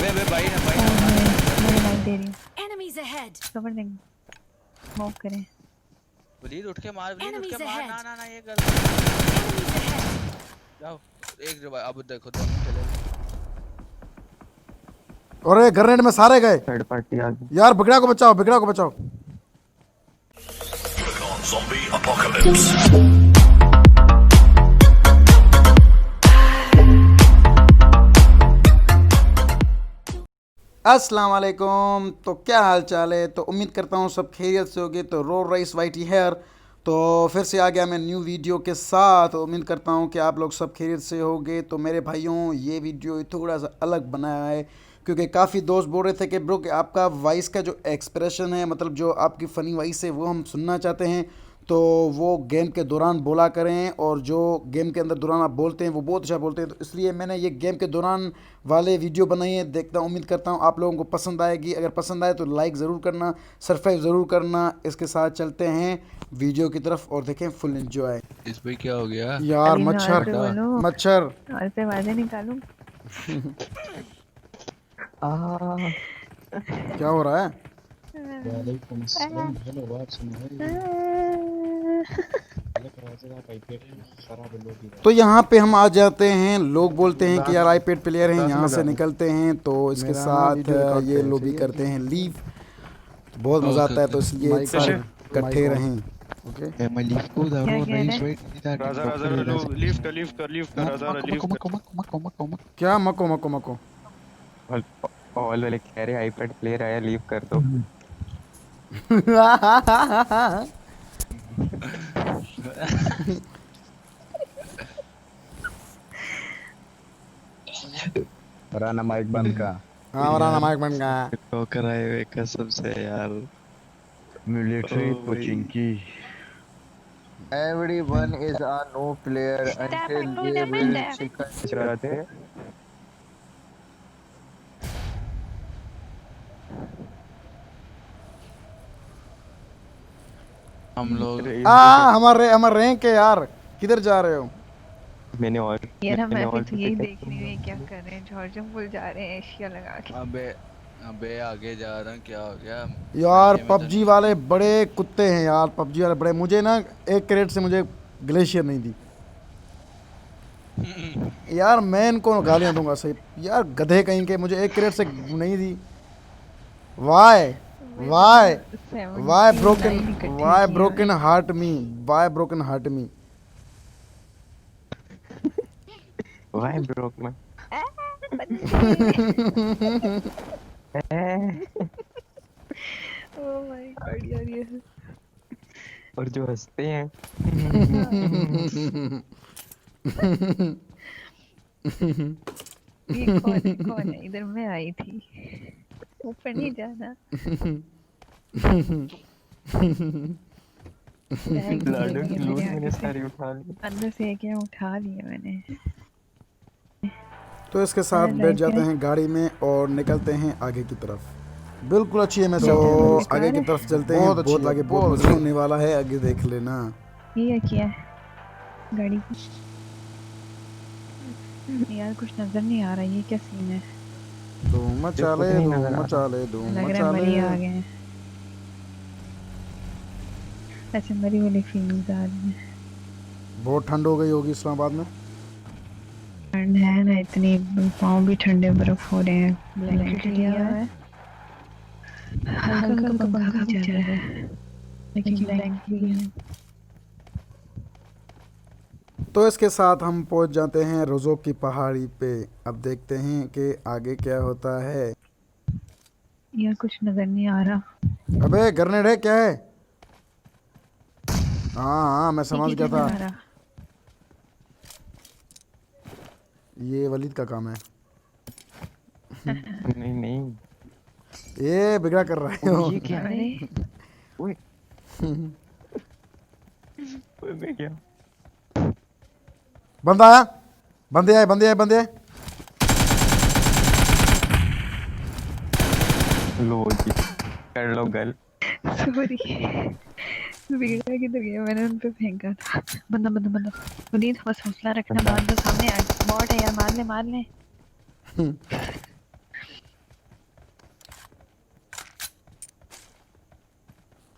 अबे अबे भाई ना मैं लाइट दे रही हूँ। Enemies ahead. कवर देंगे। स्मोक करें। वलीद उठ के मार, वलीद उठ के Enemies मार। ahead. ना ना ना ये कर Enemies ahead. जाओ। एक रिवाइव अब देखो दोनों चले गए। अरे ग्रेनेड में सारे गए थर्ड पार्टी आ गई। यार। बिगड़ा को बचाओ, बिगड़ा को बचाओ। Zombie apocalypse. अस्सलाम वालेकुम। तो क्या हाल चाल है? तो उम्मीद करता हूँ सब खैरियत से होगे। तो रो रईस वाइटी हेयर तो फिर से आ गया मैं न्यू वीडियो के साथ। उम्मीद करता हूँ कि आप लोग सब खैरियत से होगे। तो मेरे भाइयों, ये वीडियो थोड़ा सा अलग बनाया है क्योंकि काफ़ी दोस्त बोल रहे थे कि ब्रो कि आपका वॉइस का जो एक्सप्रेशन है, मतलब जो आपकी फ़नी वॉइस है, वो हम सुनना चाहते हैं। तो वो गेम के दौरान बोला करें, और जो गेम के अंदर दौरान आप बोलते हैं वो बहुत अच्छा बोलते हैं। तो इसलिए मैंने ये गेम के दौरान वाले वीडियो बनाई है। देखता हूँ, उम्मीद करता हूँ आप लोगों को पसंद आएगी। अगर पसंद आए तो लाइक ज़रूर करना, सब्सक्राइब ज़रूर करना। इसके साथ चलते हैं वीडियो की तरफ और देखें फुल एंजॉय। इस भाई क्या हो गया? यार अली मैं और मच्छर, पे बोलो। मच्छर। और पे आवाजें निकालूं। क्या हो रहा है? वालेकुम अस्सलाम। हेलो बात सुनो खराब लोग तो यहाँ पे हम आ जाते हैं। लोग बोलते हैं कि यार आईपैड प्लेयर हैं, यहाँ से निकलते हैं तो इसके साथ ये लॉबी करते हैं लीव। बहुत मज़ा आता है, तो इसलिए सारे इकट्ठे रहें। ओके मैं लीव को क्या दारू कह रहे रईस हैं? वाइट राजा लीव कर राजा लीव कर। क्या मको मको मको? ऑल वाले कह रहे आईपैड प्लेयर आया, लीव कर दो। राना माइक बंद का। हाँ, हमारा माइक बन गया। तो कराए हुए कसम से यार। मिलिट्री ओ भाई। Pochinki. Everyone is a no player until they will chicken सोच रहे थे हम लोग हमारे रैंक है यार। किधर जा रहे हो? मैंने यार मैं भी और तो यही देख रही हूँ क्या कर रहे हैं। जॉर्जम पुल जा रहे हैं एशिया लगा के। अबे अबे आगे जा रहा हूँ, क्या हो गया? यार ये में तो पबजी नहीं। वाले बड़े कुत्ते हैं यार। पबजी वाले बड़े, मुझे ना एक क्रेट से मुझे ग्लेशियर नहीं दी यार। मैं इनको गालियाँ दूंगा सही यार। गधे कहीं के, मुझे एक क्रेट से नहीं दी। Why why why broken, why broken heart me, why broken heart me. Why broke में ओह माय गॉड यार ये और जो हंसते हैं कौन है? इधर मैं आई थी। ऊपर नहीं जाना। लाडो की लूट मैंने सारी उठा ली। अंदर से क्या उठा लिया मैंने। तो इसके साथ बैठ जाते हैं गाड़ी में और निकलते हैं आगे की तरफ। बिल्कुल अच्छी है। मैं तो आगे की तरफ चलते हैं। बहुत आगे, बहुत मजा होने वाला है, आगे देख लेना। ये क्या है गाड़ी की? यार कुछ नजर नहीं आ रहा। ये क्या सीन है? धूम मचाले, धूम मचाले, धूम लग रहा है मरी आ मचाले। गए हैं। ऐसे मरी वाली फीलिंग्स आ रही हैं। बहुत ठंड हो गई होगी इस्लामाबाद में। ठंड है ना इतनी, पाँव भी ठंडे बर्फ हो रहे हैं। ब्लैंकेट लिया हुआ है। हल्का हल्का पंखा भी चल रहा है लेकिन ब्लैंकेट भी है। तो इसके साथ हम पहुंच जाते हैं रोज़ोक की पहाड़ी पे। अब देखते हैं कि आगे क्या होता है। यार कुछ नजर नहीं आ रहा। अबे ग्रेनेड है क्या है? हाँ मैं समझ गया था, ये वलीद का काम है। नहीं नहीं ये बिगड़ा कर रहा है। ये क्या है? ओए मैं क्या? बंदा आया, बंदे आए, बंदे आए, बंदे आए। लो जी कर लो गल। सॉरी बिगड़ा किधर गया? मैंने उन पे फेंका था। बंदा बंदा बंदा। पुनीत बस हौसला रखना। मार दो, सामने बॉट है यार। मार ले मार ले।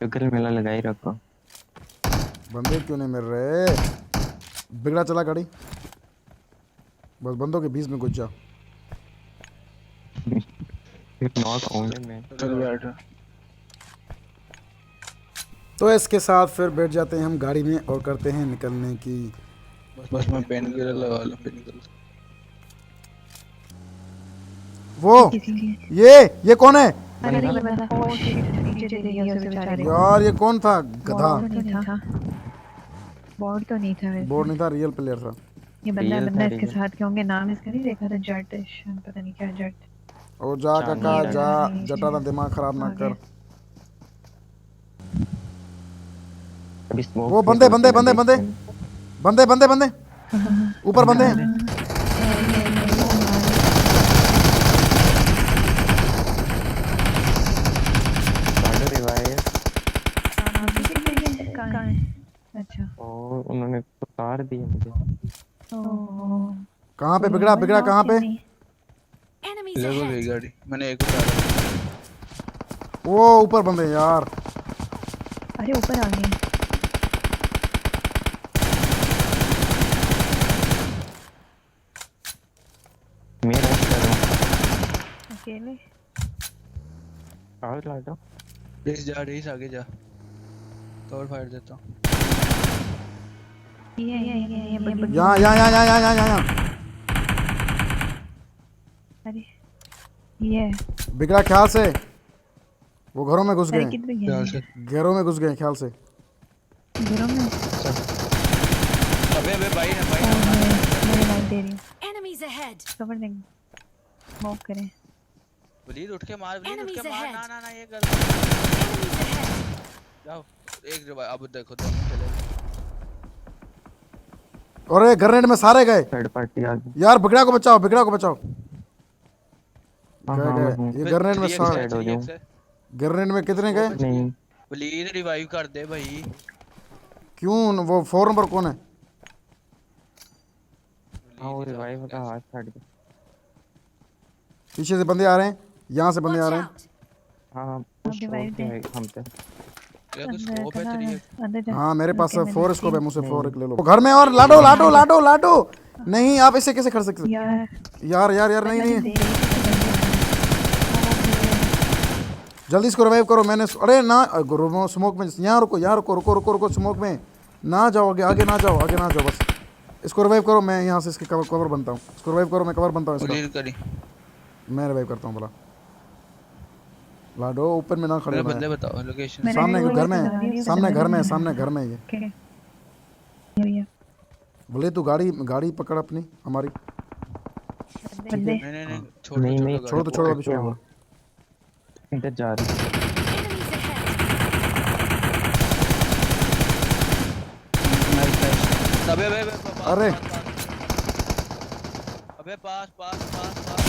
शुक्र मेला लगा ही रखो। बंदे क्यों नहीं मिल रहे? बिगड़ा चला गाड़ी, बस बंदों के बीच में घुस जा। फिर नॉक होंगे मैं। चल बैठ। तो इसके साथ फिर बैठ जाते हैं हम गाड़ी में और करते हैं निकलने की। बस मैं पेन किलर लगा लूं फिर निकल। वो किसी ये कौन है अरे ये बंदा ओ नीचे दे दिया उसे बेचारे को। यार? ये कौन था? गधा। बोर्ड तो नहीं था, बोर्ड तो नहीं था वैसे। बोर्ड नहीं था, रियल प्लेयर था। ये बंदा Real बंदा था, इसके real। साथ के होंगे, नाम इसका नहीं देखा था, जट पता नहीं क्या जट। ओ जा चांदी काका लगा जा, है। जटा ना दिमाग खराब ना आ कर। अभी smoke वो पे बंदे दो बंदे तीन बंदे बंदे देखते हैं। बंदे बंदे बंदे ऊपर बंदे हैं। Auto revive। कहाँ है? अच्छा और उन्होंने तो उतार दिया मुझे। ओह कहाँ पे बिगड़ा? बिगड़ा कहाँ पे? Enemies ले गई ahead. गाड़ी, मैंने एक उतारा। वो ऊपर बंदे हैं यार। अरे ऊपर आ गए। मैं रश कर रहा हूँ। अकेले और लाटो। रेस जा, रेस आगे जा। कवर फायर देता हूँ। ये बड़ी यहाँ यहाँ यहाँ यहाँ यहाँ यहाँ यहाँ अरे ये बिगड़ा ख्याल से। वो घरों में घुस अरे गए, किधर ख्याल गया? से। घरों में घुस गए ख्याल से। घरों में अबे भाई ना भाई और ना। मैं लाइट दे रही हूँ, Enemies ahead. कवर देंगे, स्मोक करें। वलीद उठ के मार, वलीद उठ के Enemies मार। ahead. ना ये कर। Enemies ahead. जाओ एक रिवाइव। अब देखो तो चले। और ये ग्रेनेड में सारे गए थर्ड पार्टी आ गई। यार। बिगड़ा को बचाओ, बिगड़ा को बचाओ। हाँ गए हाँ गए। मैं हूँ। ये ग्रेनेड में 3x सारे। है, 3x है। ग्रेनेड में कितने गए? नहीं वलीद रिवाइव कर दे भाई। क्यों? वो 4 नंबर कौन है? हाँ वो रिवाइव का हाथ छाड़ दे। पीछे से बंदे आ रहे हैं, यहाँ से बंदे आ Watch रहे हैं। out. हाँ पुश हो revive गया है हम पे। क्या कुछ स्कोप है? 3x। अंदर जा। हाँ मेरे पास ओके, 4 स्कोप है, मैंने मुझसे 4 एक ले लो। वो घर में और लाडो लाडो लाडो लाडो। नहीं आप इसे कैसे कर सकते? यार यार यार यार नहीं मैंने नहीं, दे रही थी बंदे। जल्दी इसको रिवाइव करो। मैंने अरे ना स्मोक में यहाँ रुको, यहाँ रुको रुको रुको रुको। स्मोक में ना जाओ, आगे आगे ना जाओ, आगे ना जाओ। बस इसको रिवाइव करो, मैं यहाँ से इसके कवर बनता हूँ। इसको रिवाइव करो, मैं कवर बनता हूँ इसका। वलीद करी। मैं रिवाइव करता हूँ भला। लाडो ऊपर में ना खड़े मेरे होना बंदे है। बताओ लोकेशन। मैंने सामने वो घर में बता रही है, हूँ, सामने घर में है, बता सामने घर में है ये। रही हूँ। भैया बोले तू गाड़ी गाड़ी पकड़ अपनी हमारी। बंदे नहीं छोड़ नहीं दो, नहीं छोड़ दो, छोड़ दो, अभी छोड़ दो। इधर जा रहे हैं। Enemies ahead. अबे अरे अबे पास।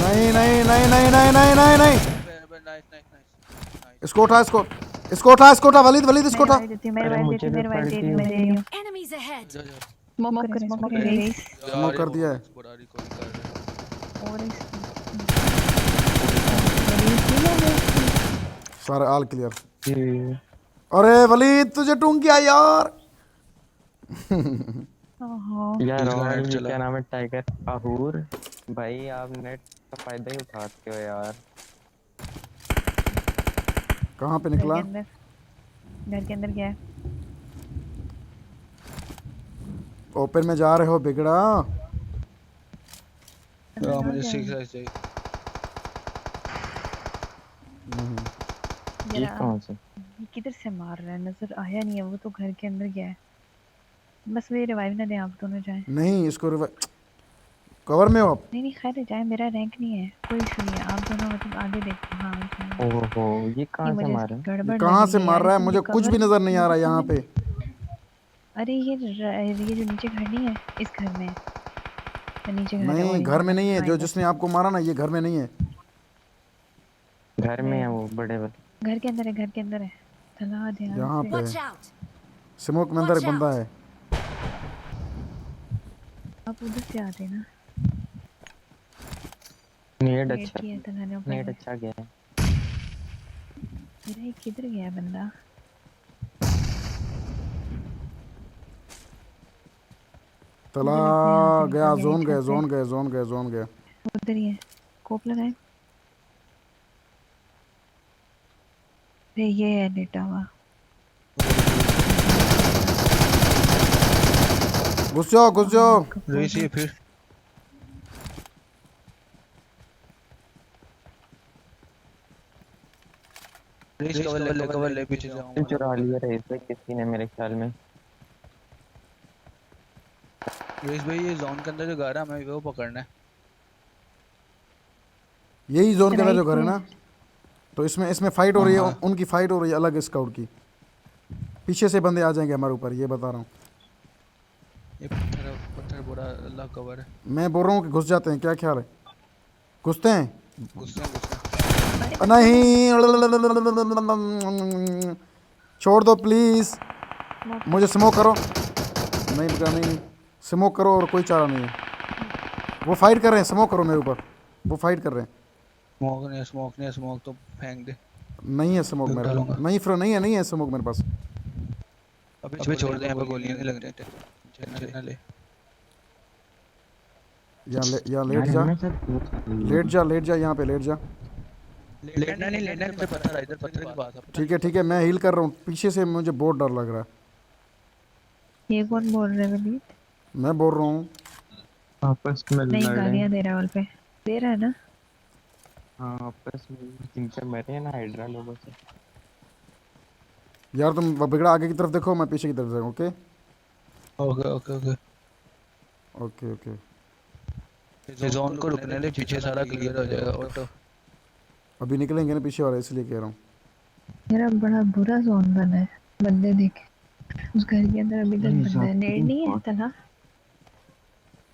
नहीं नहीं नहीं नहीं नहीं नहीं नहीं नहीं। अबे नाइस। इसको उठा, इसको उठा वलीद वलीद इसको उठा। मेरे अरे वाइफ मुझे देती, मेरे भी वाइफ पड़ देती, गई। मैं दे रही हूँ। Enemies ahead. जा स्मोक करें स्मोक कर दिया है। और सारे आल क्लियर। ये अरे वलीद तुझे टूंग गया यार। यार इसका और नेट ये चला। क्या नाम है? टाइगर आहूर भाई आप नेट का फायदा ही उठाते हो यार। कहाँ पे निकला? घर के अंदर गया है। ओपन में जा रहे हो बिगड़ा? मुझे 6x चाहिए। ये कौन से? ये किधर से मार रहा है? नजर आया नहीं है, वो तो घर के अंदर गया है। बस वे रिवाइव ना दें, आप दोनों जाएं। नहीं इसको कवर में हो आप। नहीं खैर जाए, मेरा रैंक नहीं है, कोई इशू नहीं है। आप दोनों मतलब आगे देखो। हाँ जाएं। ओहो ये कहाँ से मुझे मारा? गड़बड़ कहाँ लग से रही है मार यार, रहा है? मुझे मुझे कुछ भी cover- नजर नहीं आ रहा यहाँ पे। अरे ये जो नीचे घर नहीं है, इस घर में है। या नीचे घर है, नहीं orange घर में नहीं है, जो वाला। जिसने आपको मारा ना, ये घर में नहीं है। घर में है वो बड़े वाले। घर के अंदर है, घर के अंदर है। चला ध्यान यहाँ से। पे Watch out. स्मोक में अंदर एक बंदा है। आप उधर से आते ना। नेट वेट अच्छा, किया था मैंने ऊपर नेट में। अच्छा गया है। मेरा ये किधर गया बंदा? तला गया, जोन गए, जोन गए, जोन गए, जोन गए। उधर ही है, कोप लगाए। ये है लेटा हुआ। घुस जाओ, घुस जाओ। रेस ये फिर रेस कवर ले पीछे जाऊंगा। चुरा लिया रहे थे किसी ने मेरे ख्याल में। रेस भाई ये जोन के अंदर जो घर है हमें वो पकड़ना है। यही जोन के अंदर जो घर है Right ना, तो इसमें फाइट हो रही है, हाँ। उनकी फाइट हो रही है अलग स्काउट की। पीछे से बंदे आ जाएंगे हमारे ऊपर, ये बता रहा हूँ। ये पत्थर बड़ा अल्लाह कवर है। मैं बोल रहा हूँ कि घुस जाते हैं, क्या ख्याल है? घुसते हैं? गुस्सा नहीं, छोड़ दो प्लीज, मुझे स्मोक करो। नहीं बेटा नहीं, स्मोक करो और कोई चारा नहीं है। वो फाइट कर रहे हैं, स्मोक करो मेरे ऊपर, वो फाइट कर रहे हैं। स्मोक नहीं, स्मोक तो फेंक दे। नहीं है स्मोक मेरे डालूंगा। पास, नहीं फ्रो, नहीं है स्मोक मेरे पास। अभी छोड़ दे, यहाँ पे गोलियां नहीं लग रही। टेंशन ना ले। यहाँ लेट जा, लेट जा, यहाँ पे लेट जा। लेटना नहीं, लेटना इधर पत्थर है, इधर पत्थर के पास है। ठीक है, मैं हील कर रहा हूँ। पीछे से मुझे बहुत डर लग रहा है। ये कौन बोल रहा है वलीद? मैं बोल रहा हूँ। आपस में नहीं लड़ रहे गालियां हैं। दे रहा है वॉल पे, दे रहा है ना। हाँ आपस में जिनसे मरे हैं ना हाइड्रा लोगों से। यार तुम बिगड़ा आगे की तरफ देखो, मैं पीछे की तरफ जाऊँ। Okay okay okay okay. Okay okay. ये जोन को रुकने दे, पीछे सारा क्लियर हो जाएगा ऑटो। अभी निकलेंगे ना पीछे वाले, इसलिए कह रहा हूँ। मेरा बड़ा बुरा जोन बना है, बंदे देख उस घर के अंदर अभी तक बंदा है। नेड नहीं है तला।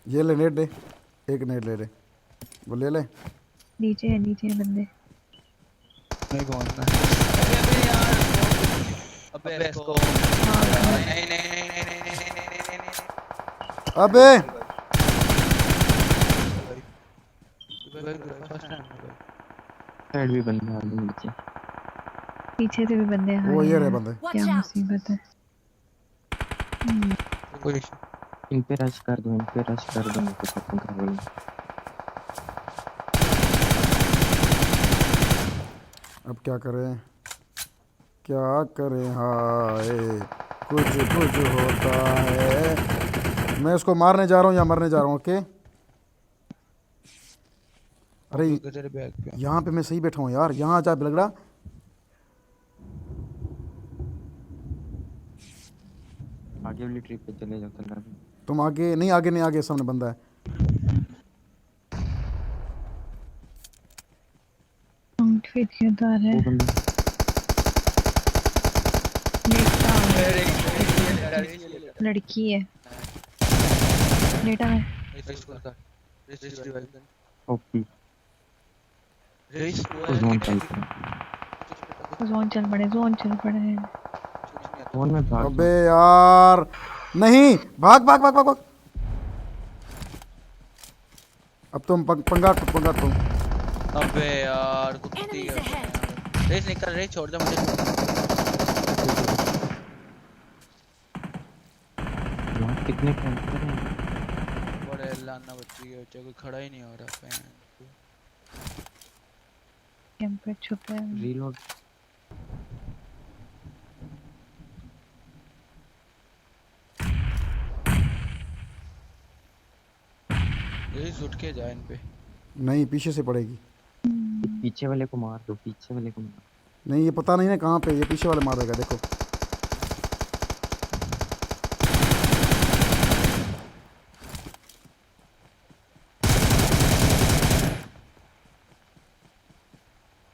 ये ले नेट दे, एक नेट ले ले, वो ले ले। नीचे है बंदे। नहीं पहुंचना। अबे यार, अबे इसको नहीं नहीं नहीं नहीं नहीं नहीं नहीं। अबे फर्स्ट टाइम साइड भी बंदा आ गया नीचे। पीछे से भी बंदे आ वो ये रहे रहे हैं। बंदे। Watch क्या out! मुसीबत है। कोई इन पे रश कर दो, इन पे रश कर दो, इनको खत्म कर दो। अब क्या करें, क्या करें? हाय कुछ कुछ होता है। मैं उसको मारने जा रहा हूँ या मरने जा रहा हूँ? ओके। अरे तेरे बैग पे यहाँ पे मैं सही बैठा हूँ यार, यहाँ आ जा बिलगड़ा। आगे वाली ट्रिप पे चले जाओ तला। तुम आगे नहीं, आगे नहीं, आगे सामने बंदा है। आउटफिट क्यों उतार है? वो बंदा लड़की है, लेटा है। ओपी रेस जोन चलता है। जोन चल पड़े, जोन चल पड़े। जोन में भाग अबे यार नहीं, भाग भाग भाग भाग भाग। अब तुम पंगा तुम। अबे यार कुत्ती Enemies है। ahead! रेस निकल, रेस छोड़ दे मुझे। वहाँ कितने कैंपर हैं। बड़े लाना बच्ची के बच्चे, कोई खड़ा ही नहीं हो रहा। फैन कैंपर छुपे हैं। रीलोड रेस उठ के जा इन पे। नहीं, पीछे से पड़ेगी। पीछे वाले को मार दो, पीछे वाले को मार। नहीं, ये पता नहीं ना कहाँ पे, ये पीछे वाले मार देगा। देखो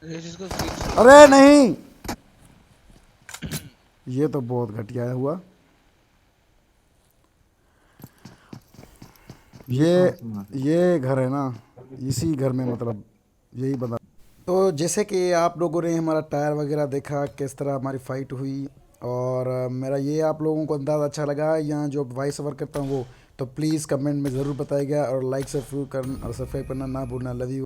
रेस इसको अरे नहीं, ये तो बहुत घटिया हुआ। ये घर है ना, इसी घर में मतलब यही बंदा। तो जैसे कि आप लोगों ने हमारा टायर वगैरह देखा, किस तरह हमारी फाइट हुई, और मेरा ये आप लोगों को अंदाज़ अच्छा लगा या जो वॉइस ओवर करता हूँ वो, तो प्लीज़ कमेंट में ज़रूर बताइएगा और लाइक से शुरू करना और सब्सक्राइब करना ना भूलना। Love you.